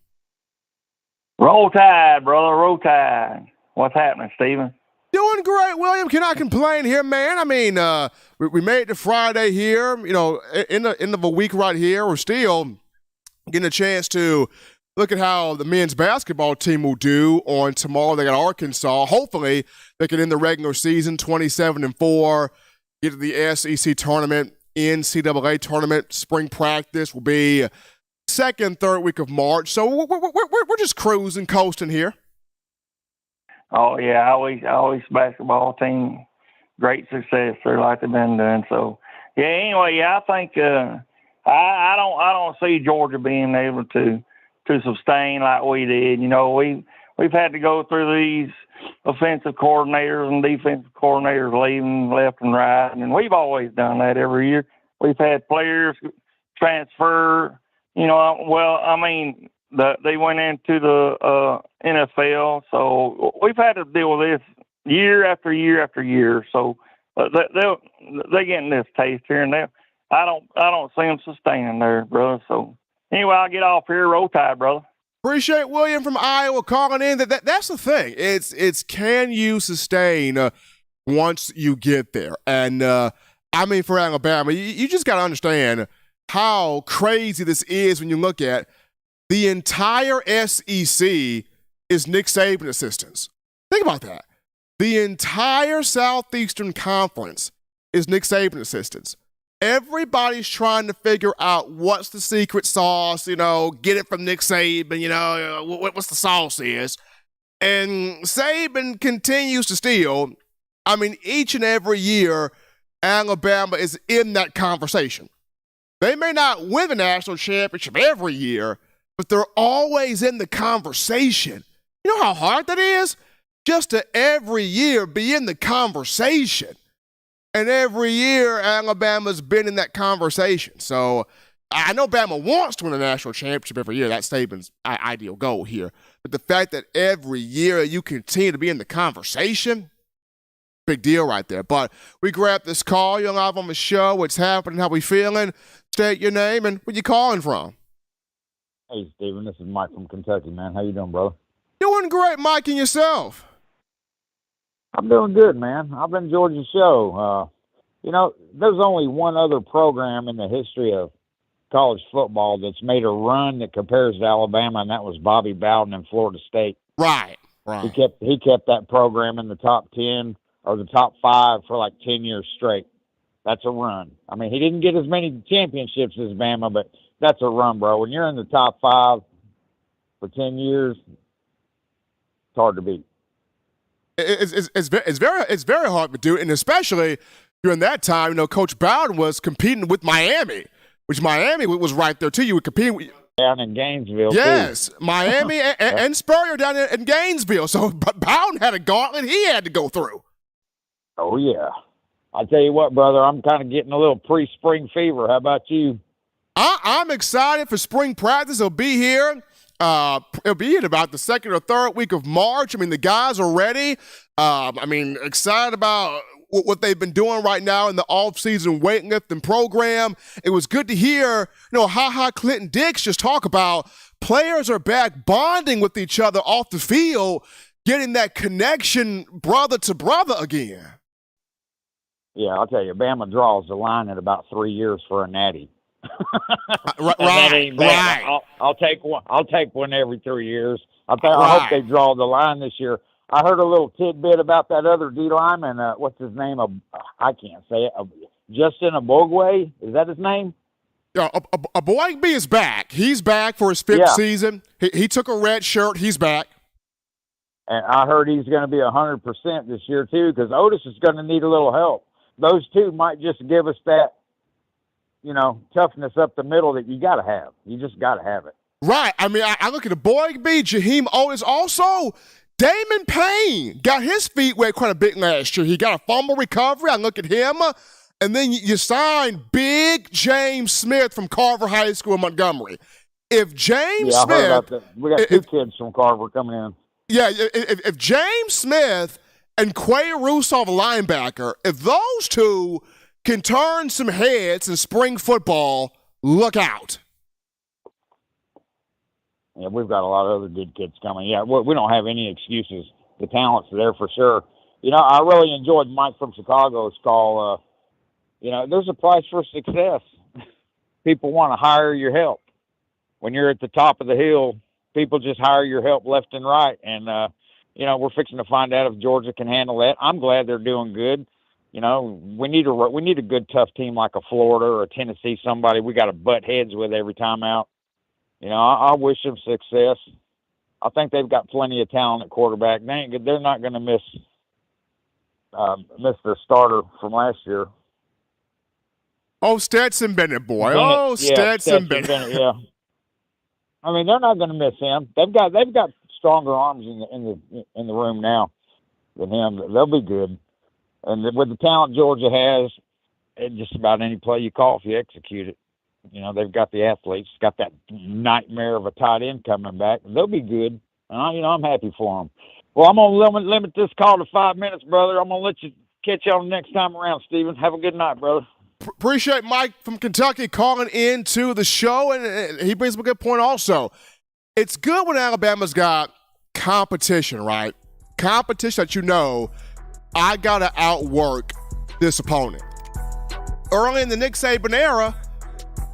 Roll Tide, brother. Roll Tide. What's happening, Steven? Doing great, William. Cannot complain here, man. I mean, we made it to Friday here. You know, in the end of a week right here. We're still getting a chance to look at how the men's basketball team will do on tomorrow. They got Arkansas. Hopefully, they can end the regular season 27-4, get to the SEC tournament, NCAA tournament. Spring practice will be second, third week of March. So we're just cruising, coasting here. Oh yeah, always basketball team, great success there like they've been doing. So yeah, anyway, yeah, I think I don't see Georgia being able to sustain like we did. You know, we've had to go through these offensive coordinators and defensive coordinators leaving left and right, and we've always done that every year. We've had players transfer. You know, well, I mean, they went into the NFL, so we've had to deal with this year after year after year. So they're getting this taste here and there. I don't see them sustaining there, brother. So anyway, I'll get off here. Roll Tide, brother. Appreciate William from Iowa calling in. That's the thing. It's can you sustain once you get there? And I mean, for Alabama, you just got to understand how crazy this is when you look at the entire SEC is Nick Saban assistants. Think about that. The entire Southeastern Conference is Nick Saban assistants. Everybody's trying to figure out what's the secret sauce, you know, get it from Nick Saban, you know, what's the sauce is. And Saban continues to steal. I mean, each and every year, Alabama is in that conversation. They may not win the national championship every year, but they're always in the conversation. You know how hard that is? Just to every year be in the conversation. And every year, Alabama's been in that conversation. So I know Bama wants to win a national championship every year. That's Saban's ideal goal here. But the fact that every year you continue to be in the conversation, big deal right there. But we grabbed this call. You're live on the show. What's happening? How we feeling? State your name and where you calling from. Hey, Steven. This is Mike from Kentucky, man. How you doing, brother? Doing great, Mike, and yourself? I'm doing good, man. I've enjoyed the show. There's only one other program in the history of college football that's made a run that compares to Alabama, and that was Bobby Bowden in Florida State. Right. He kept that program in the top 10 or the top 5 for like 10 years straight. That's a run. I mean, he didn't get as many championships as Bama, but that's a run, bro. When you're in the top 5 for 10 years, it's hard to beat. It's very hard to do, and especially during that time, Coach Bowden was competing with Miami, which Miami was right there too. You were competing with down in Gainesville. Yes, too. Miami and Spurrier down in Gainesville. So Bowden had a gauntlet he had to go through. Oh yeah, I tell you what, brother, I'm kind of getting a little pre-spring fever. How about you? I'm excited for spring practice. It'll be here. It'll be in about the second or third week of March. I mean, the guys are ready. Excited about what they've been doing right now in the off-season weightlifting program. It was good to hear, Clinton Dix just talk about players are back bonding with each other off the field, getting that connection brother to brother again. Yeah, I'll tell you, Bama draws the line in about 3 years for a natty. Right. I'll take one. I'll take one every 3 years. I hope they draw the line this year. I heard a little tidbit about that other D lineman. What's his name? I can't say it. Justin Abogwe. Is that his name? Yeah, Abogwe is back. He's back for his 5th season. He took a red shirt. He's back. And I heard he's going to be 100% this year too, because Otis is going to need a little help. Those two might just give us that, toughness up the middle that you got to have. You just got to have it. Right. I mean, I look at the Boygby, Jaheim Otis. Also, Damon Payne got his feet wet quite a bit last year. He got a fumble recovery. I look at him. And then you sign Big James Smith from Carver High School in Montgomery. If James Smith... I heard about that. We got 2 kids from Carver coming in. Yeah, if James Smith and Quay Russo, linebacker, if those two can turn some heads in spring football, look out. Yeah, we've got a lot of other good kids coming. Yeah, we don't have any excuses. The talent's there for sure. I really enjoyed Mike from Chicago's call. There's a price for success. People want to hire your help. When you're at the top of the hill, people just hire your help left and right. And, we're fixing to find out if Georgia can handle that. I'm glad they're doing good. We need a good, tough team like a Florida or a Tennessee, somebody we got to butt heads with every time out. I wish them success. I think they've got plenty of talent at quarterback. They're not going to miss their starter from last year. Oh, Stetson Bennett, boy. Stetson Bennett. Yeah. I mean, they're not going to miss him. They've got stronger arms in the room now than him. They'll be good. And with the talent Georgia has, just about any play you call, if you execute it, they've got the athletes, got that nightmare of a tight end coming back. They'll be good. And I'm happy for them. Well, I'm going to limit this call to 5 minutes, brother. I'm going to let you catch you on the next time around, Steven. Have a good night, brother. Appreciate Mike from Kentucky calling into the show, and he brings up a good point also. It's good when Alabama's got competition, right? Competition that I got to outwork this opponent. Early in the Nick Saban era,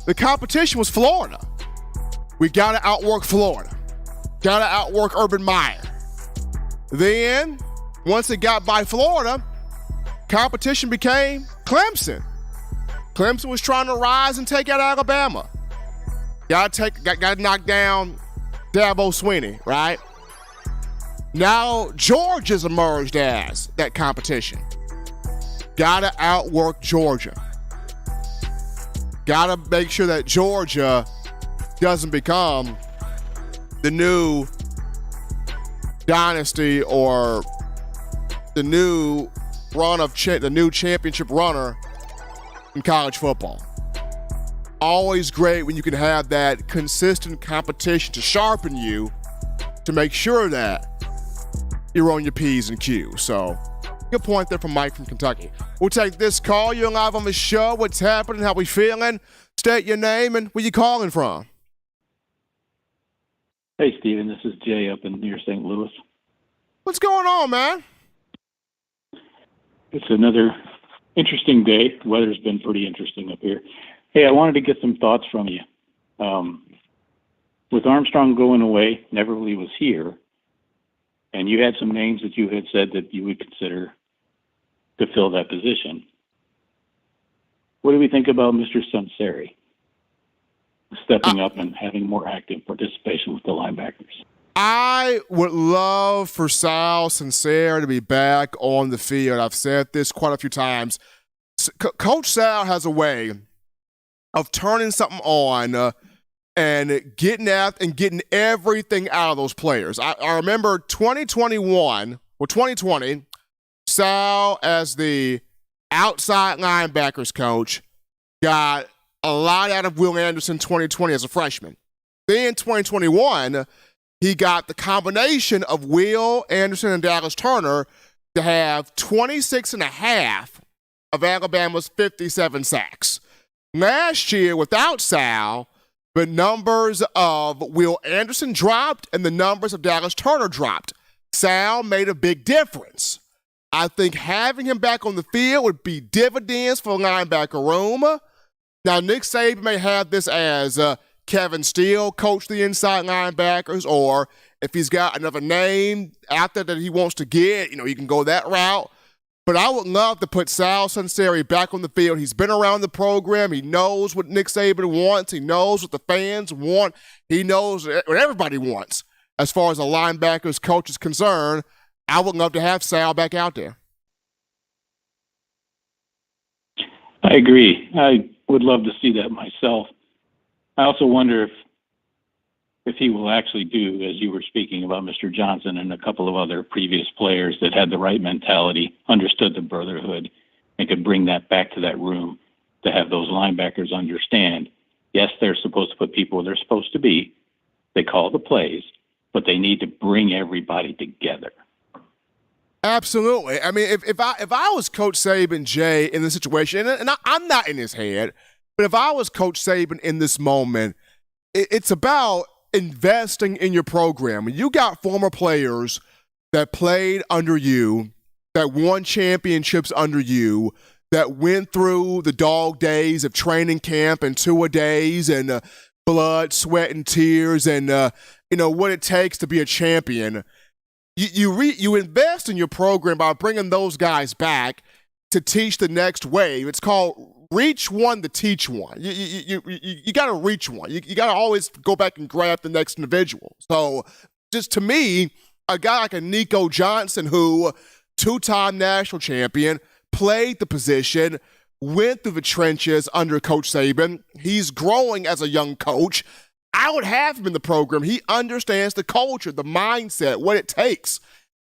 the competition was Florida. We got to outwork Florida. Got to outwork Urban Meyer. Then, once it got by Florida, competition became Clemson. Clemson was trying to rise and take out Alabama. Got to knock down Dabo Swinney, right? Now Georgia's emerged as that competition. Got to outwork Georgia. Got to make sure that Georgia doesn't become the new dynasty or the new the new championship runner in college football. Always great when you can have that consistent competition to sharpen you to make sure that you're on your P's and Q's. So, good point there from Mike from Kentucky. We'll take this call. You're live on the show. What's happening? How we feeling? State your name and where you calling from. Hey, Steven. This is Jay up in near St. Louis. What's going on, man? It's another interesting day. The weather's been pretty interesting up here. Hey, I wanted to get some thoughts from you. With Armstrong going away, Neverly was here, and you had some names that you had said that you would consider to fill that position. What do we think about Mr. Sunseri stepping up and having more active participation with the linebackers? I would love for Sal Sincere to be back on the field. I've said this quite a few times. Coach Sal has a way of turning something on and getting everything out of those players. I remember 2020, Sal, as the outside linebackers coach, got a lot out of Will Anderson 2020 as a freshman. Then 2021, he got the combination of Will Anderson and Dallas Turner to have 26 and a half of Alabama's 57 sacks. Last year, without Sal, the numbers of Will Anderson dropped and the numbers of Dallas Turner dropped. Sal made a big difference. I think having him back on the field would be dividends for the linebacker room. Now, Nick Saban may have this as Kevin Steele coach the inside linebackers, or if he's got another name out there that he wants to get, he can go that route. But I would love to put Sal Sunseri back on the field. He's been around the program. He knows what Nick Saban wants. He knows what the fans want. He knows what everybody wants as far as a linebacker's coach is concerned. I would love to have Sal back out there. I agree. I would love to see that myself. I also wonder if he will actually do, as you were speaking about Mr. Johnson and a couple of other previous players that had the right mentality, understood the brotherhood, and could bring that back to that room to have those linebackers understand, yes, they're supposed to put people where they're supposed to be. They call the plays, but they need to bring everybody together. Absolutely. I mean, if I was Coach Saban, Jay, in this situation, and I'm not in his head, but if I was Coach Saban in this moment, it's about investing in your program. You got former players that played under you, that won championships under you, that went through the dog days of training camp and two-a-days and blood, sweat, and tears and, what it takes to be a champion. You invest in your program by bringing those guys back to teach the next wave. It's called reach one to teach one. You got to reach one. You got to always go back and grab the next individual. So just to me, a guy like a Nico Johnson, who two-time national champion, played the position, went through the trenches under Coach Saban. He's growing as a young coach. I would have him in the program. He understands the culture, the mindset, what it takes.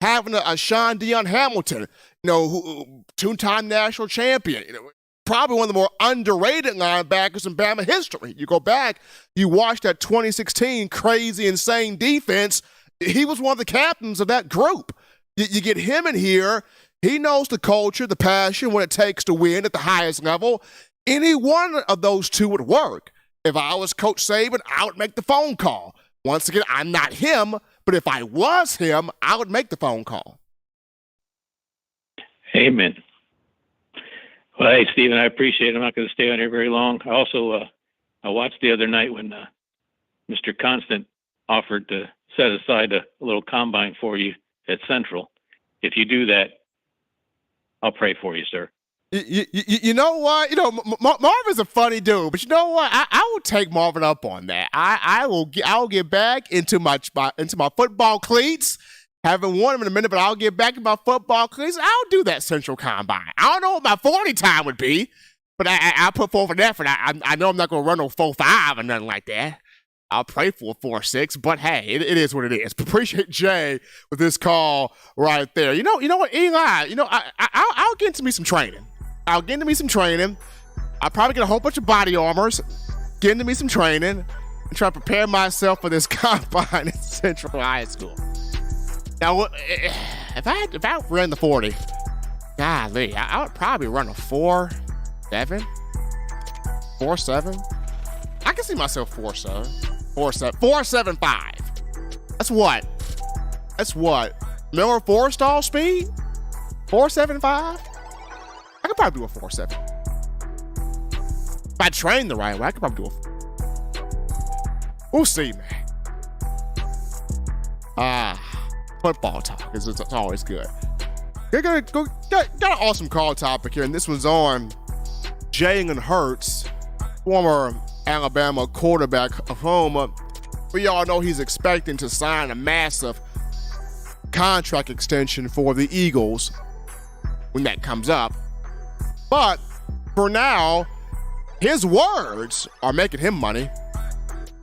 Having a Sean Dion Hamilton, who two-time national champion, probably one of the more underrated linebackers in Bama history. You go back, you watch that 2016 crazy, insane defense. He was one of the captains of that group. You get him in here. He knows the culture, the passion, what it takes to win at the highest level. Any one of those two would work. If I was Coach Saban, I would make the phone call. Once again, I'm not him, but if I was him, I would make the phone call. Amen. Well, hey, Stephen, I appreciate it. I'm not going to stay on here very long. I also I watched the other night when Mr. Constant offered to set aside a little combine for you at Central. If you do that, I'll pray for you, sir. You know what? Marvin's a funny dude, but you know what? I will take Marvin up on that. I will get back into my football cleats. Haven't worn them in a minute, but I'll get back in my football cleats. I'll do that Central Combine. I don't know what my 40 time would be, but I'll put forth an effort. I know I'm not going to run no 4.5 or nothing like that. I'll pray for a 4-6, but hey, it is what it is. Appreciate Jay with this call right there. You know what, Eli? I'll get into me some training. I'll probably get a whole bunch of body armors, get into me some training, and try to prepare myself for this combine in Central High School. Now, if I ran the 40, golly, I would probably run a 4.7. 4.7. I can see myself 4.7. 4.75. That's what? Miller Forrestal speed? 4.75? I could probably do a 4.7. If I train the right way, I could probably do a. We'll see, man. Football talk. It's always good. Got an awesome call topic here, and this one's on Jalen Hurts, former Alabama quarterback of whom we all know he's expecting to sign a massive contract extension for the Eagles when that comes up. But for now, his words are making him money.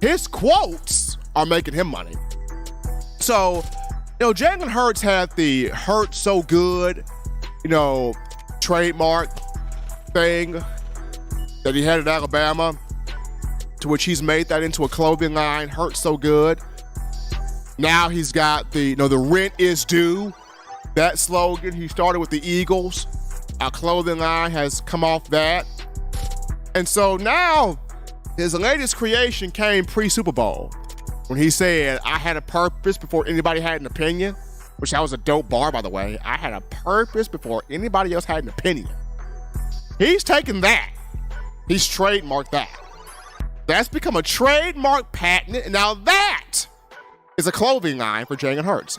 His quotes are making him money. So, Jalen Hurts had the Hurt So Good, trademark thing that he had at Alabama, to which he's made that into a clothing line, Hurt So Good. Now he's got the rent is due, that slogan. He started with the Eagles. Our clothing line has come off that. And so now his latest creation came pre-Super Bowl when he said, I had a purpose before anybody had an opinion, which that was a dope bar, by the way. I had a purpose before anybody else had an opinion. He's taken that. He's trademarked that. That's become a trademark patent, and now that is a clothing line for Jalen Hurts.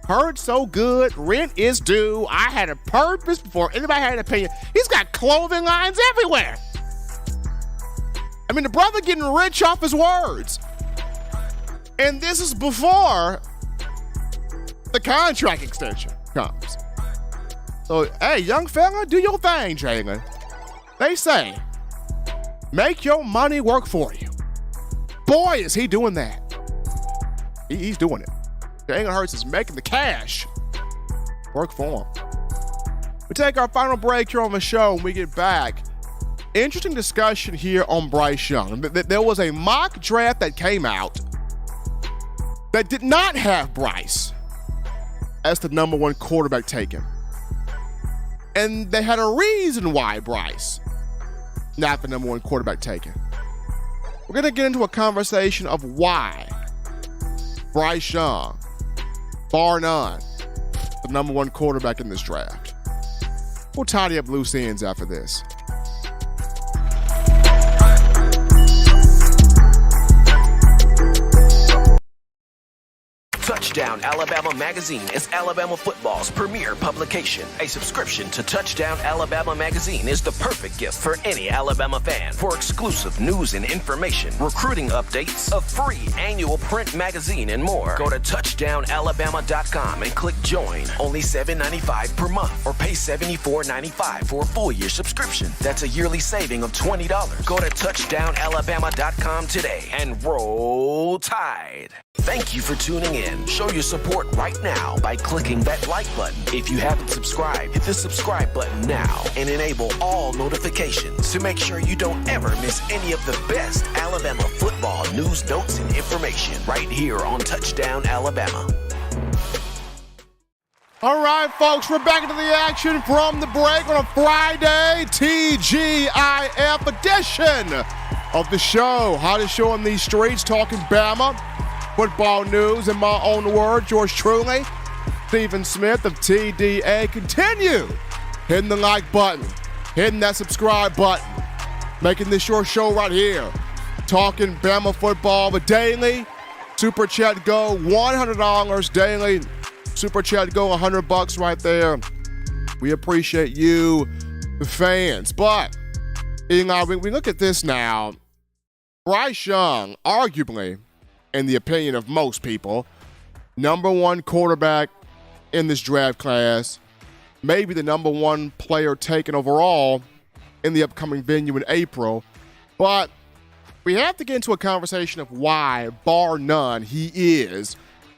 Hurt So Good, rent is due, I had a purpose before anybody had an opinion. He's got clothing lines everywhere. I mean, the brother getting rich off his words. And this is before the contract extension comes. So, hey, young fella, do your thing, Jalen. They say, make your money work for you. Boy, is he doing that. He's doing it. Jalen Hurts is making the cash work for him. We take our final break here on the show when we get back. Interesting discussion here on Bryce Young. There was a mock draft that came out that did not have Bryce as the number one quarterback taken. And they had a reason why Bryce not the number one quarterback taken. We're going to get into a conversation of why Bryce Young, bar none, the number one quarterback in this draft. We'll tidy up loose ends after this. Touchdown Alabama Magazine is Alabama football's premier publication. A subscription to Touchdown Alabama Magazine is the perfect gift for any Alabama fan. For exclusive news and information, recruiting updates, a free annual print magazine, and more, go to touchdownalabama.com and click join. Only $7.95 per month, or pay $74.95 for a full year subscription. That's a yearly saving of $20. Go to touchdownalabama.com today and roll Tide. Thank you for tuning in. Show your support right now by clicking that like button. If you haven't subscribed, hit the subscribe button now and enable all notifications to make sure you don't ever miss any of the best Alabama football news, notes, and information right here on Touchdown Alabama. All right, folks, we're back into the action from the break on a Friday TGIF edition of the show. Hottest show on these streets, talking Bama football news. In my own words, yours truly, Stephen Smith of TDA. Continue hitting the like button, hitting that subscribe button, making this your show right here, talking Bama football. But daily, Super Chat go $100 daily. Super Chat go $100 right there. We appreciate you, the fans. But, we look at this now. Bryce Young, arguably, in the opinion of most people, number one quarterback in this draft class, maybe the number one player taken overall in the upcoming venue in April. But we have to get into a conversation of why, bar none, he is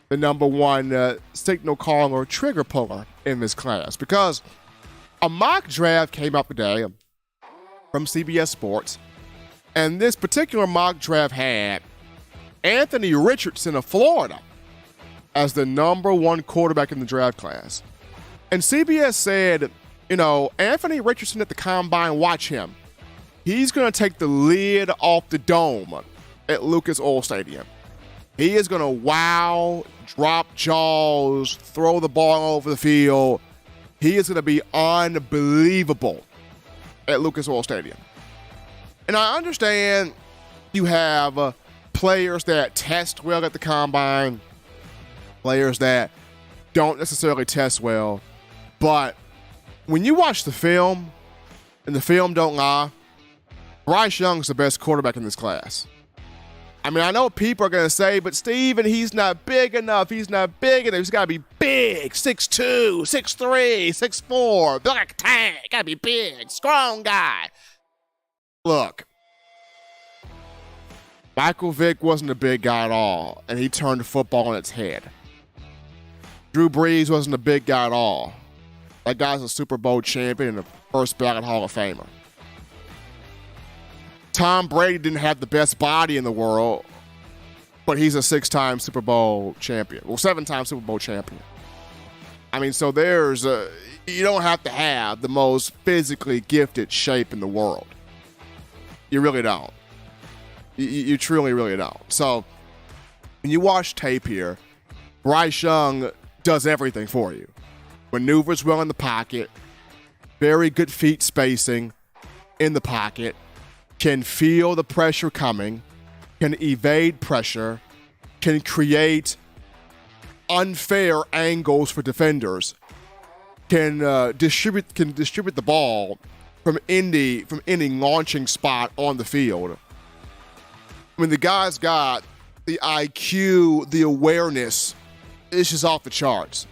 the number one signal caller or trigger puller in this class. Because a mock draft came up today from CBS Sports, and this particular mock draft had Anthony Richardson of Florida as the number one quarterback in the draft class. And CBS said, Anthony Richardson at the combine, watch him. He's going to take the lid off the dome at Lucas Oil Stadium. He is going to wow, drop jaws, throw the ball all over the field. He is going to be unbelievable at Lucas Oil Stadium. And I understand you have players that test well at the combine, players that don't necessarily test well. But when you watch the film, and the film don't lie, Bryce Young's the best quarterback in this class. I mean, I know people are going to say, but Steven, he's not big enough. He's not big enough. He's got to be big, 6'2", 6'3", 6'4", built like a tank. Got to be big, strong guy. Look, Michael Vick wasn't a big guy at all, and he turned the football on its head. Drew Brees wasn't a big guy at all. That guy's a Super Bowl champion and a first ballot Hall of Famer. Tom Brady didn't have the best body in the world, but he's a 6-time Super Bowl champion. Well, 7-time Super Bowl champion. I mean, so you don't have to have the most physically gifted shape in the world. You really don't. You truly, really don't. So when you watch tape here, Bryce Young does everything for you. Maneuvers well in the pocket, very good feet spacing in the pocket, can feel the pressure coming, can evade pressure, can create unfair angles for defenders, can distribute the ball from any launching spot on the field. I mean, the guy's got the IQ, the awareness. It's just off the charts.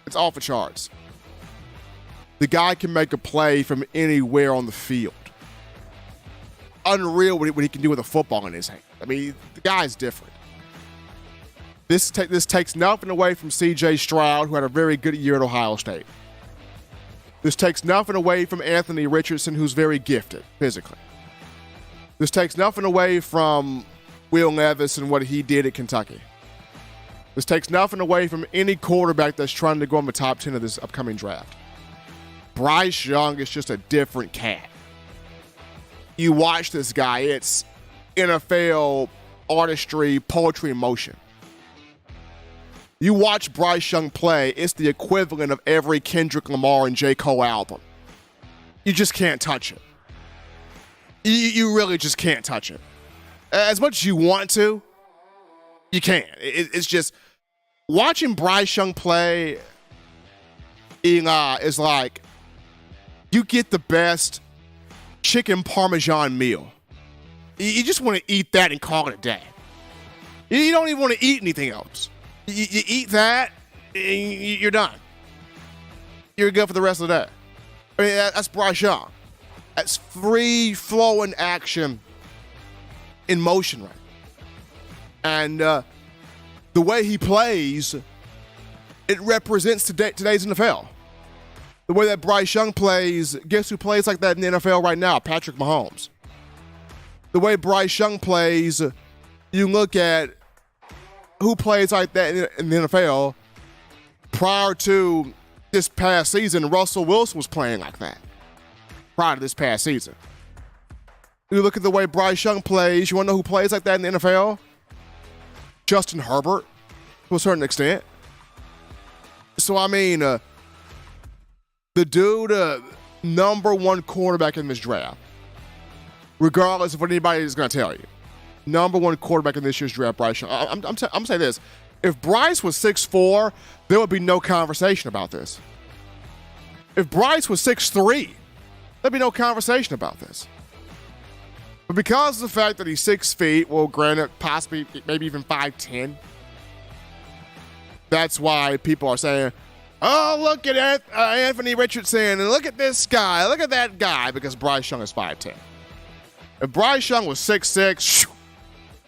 It's off the charts. The guy can make a play from anywhere on the field. Unreal what he can do with a football in his hand. I mean, the guy's different. This takes nothing away from C.J. Stroud, who had a very good year at Ohio State. This takes nothing away from Anthony Richardson, who's very gifted physically. This takes nothing away from Will Levis and what he did at Kentucky. This takes nothing away from any quarterback that's trying to go in the top 10 of this upcoming draft. Bryce Young is just a different cat. You watch this guy, it's NFL artistry, poetry in motion. You watch Bryce Young play, it's the equivalent of every Kendrick Lamar and J. Cole album. You just can't touch it. You really just can't touch it. As much as you want to, you can't. It's just, watching Bryce Young play is like, you get the best chicken Parmesan meal. You just want to eat that and call it a day. You don't even want to eat anything else. You eat that, and you're done. You're good for the rest of the day. I mean, that's Bryce Young. That's free-flowing action in motion, right? And the way he plays, it represents today's NFL. The way that Bryce Young plays, guess who plays like that in the NFL right now? Patrick Mahomes. The way Bryce Young plays, you look at who plays like that in the NFL. Prior to this past season, Russell Wilson was playing like that. Prior to this past season. You look at the way Bryce Young plays, you want to know who plays like that in the NFL? Justin Herbert, to a certain extent. So, I mean, the dude, number one quarterback in this draft, regardless of what anybody is going to tell you. Number one quarterback in this year's draft, Bryce Young. I'm going to say this. If Bryce was 6'4", there would be no conversation about this. If Bryce was 6'3", there'd be no conversation about this. But because of the fact that he's 6 feet, well, granted, possibly maybe even 5'10", that's why people are saying, oh, look at Anthony Richardson, and look at this guy, look at that guy, because Bryce Young is 5'10". If Bryce Young was 6'6",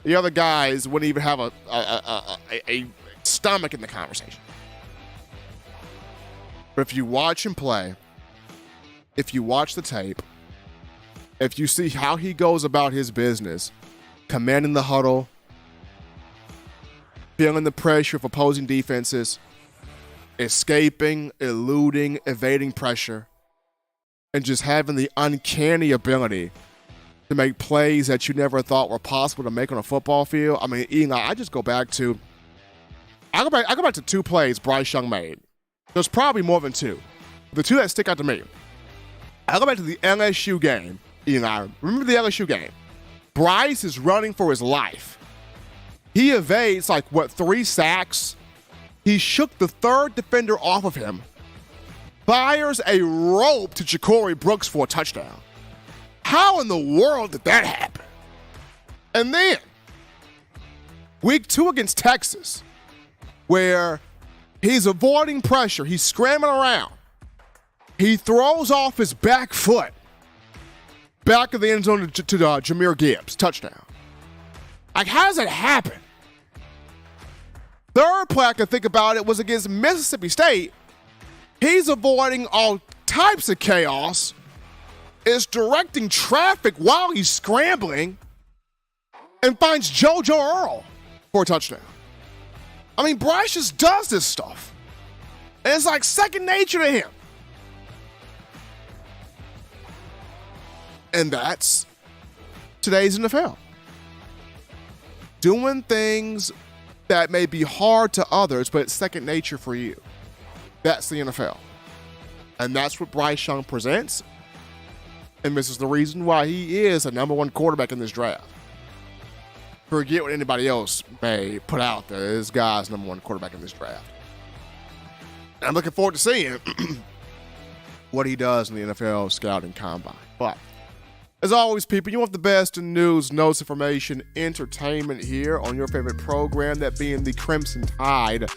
the other guys wouldn't even have a stomach in the conversation. But if you watch him play, if you watch the tape, if you see how he goes about his business, commanding the huddle, feeling the pressure of opposing defenses, escaping, eluding, evading pressure, and just having the uncanny ability to make plays that you never thought were possible to make on a football field. I mean, Eli, I go back to 2 plays Bryce Young made. There's probably more than 2. The 2 that stick out to me. I go back to the LSU game, Eli. Remember the LSU game? Bryce is running for his life. He evades 3 sacks. He shook the 3rd defender off of him. Fires a rope to Ja'Cory Brooks for a touchdown. How in the world did that happen? And then, week 2 against Texas, where he's avoiding pressure, he's scrambling around. He throws off his back foot, back of the end zone to Jahmyr Gibbs, touchdown. How does that happen? 3rd play I can think about it was against Mississippi State. He's avoiding all types of chaos, is directing traffic while he's scrambling, and finds JoJo Earl for a touchdown. I mean, Bryce just does this stuff. And it's second nature to him. And that's today's NFL. Doing things that may be hard to others, but it's second nature for you. That's the NFL. And that's what Bryce Young presents. And this is the reason why he is a number 1 quarterback in this draft. Forget what anybody else may put out there. This guy's number 1 quarterback in this draft. And I'm looking forward to seeing what he does in the NFL scouting combine. But as always, people, you want the best in news, notes, information, entertainment here on your favorite program, that being the Crimson Tide.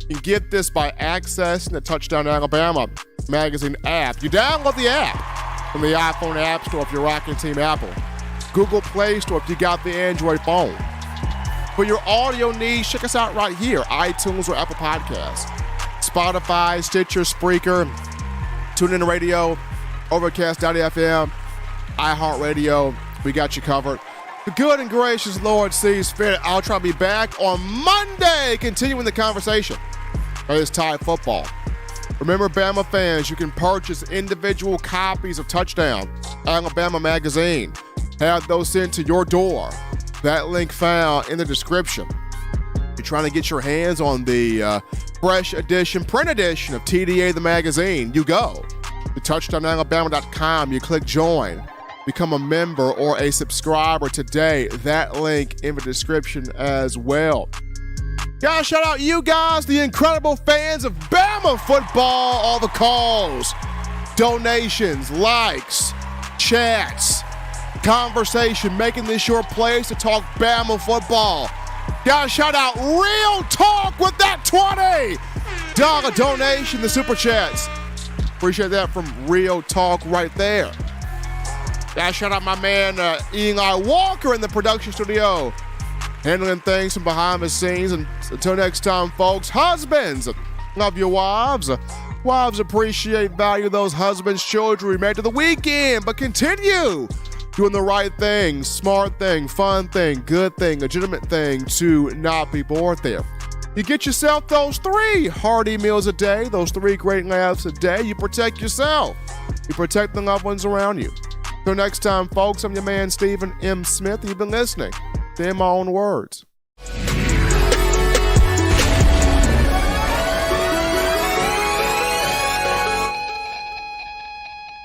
You can get this by accessing the Touchdown Alabama magazine app. You download the app from the iPhone App Store if you're rocking Team Apple, Google Play Store if you got the Android phone. For your audio needs, check us out right here, iTunes or Apple Podcasts, Spotify, Stitcher, Spreaker, TuneIn Radio, Overcast.fm, iHeartRadio. We got you covered. The good and gracious Lord sees fit. I'll try to be back on Monday, continuing the conversation. It's Tide football. Remember, Bama fans, you can purchase individual copies of Touchdown Alabama magazine. Have those sent to your door. That link found in the description. If you're trying to get your hands on the fresh edition, print edition of TDA the magazine, you go to touchdownalabama.com. You click join. Become a member or a subscriber today. That link in the description as well. Gotta shout out you guys, the incredible fans of Bama football. All the calls, donations, likes, chats, conversation, making this your place to talk Bama football. Gotta shout out Real Talk with that $20 donation, the super chats. Appreciate that from Real Talk right there. Gotta shout out my man Eli Walker in the production studio, handling things from behind the scenes. And until next time, folks, husbands, love your wives. Wives appreciate, value those husbands' children we made to the weekend, but continue doing the right thing, smart thing, fun thing, good thing, legitimate thing to not be bored there. You get yourself those 3 hearty meals a day, those 3 great laughs a day. You protect yourself. You protect the loved ones around you. Till next time, folks, I'm your man, Stephen M. Smith, and you've been listening to In My Own Words.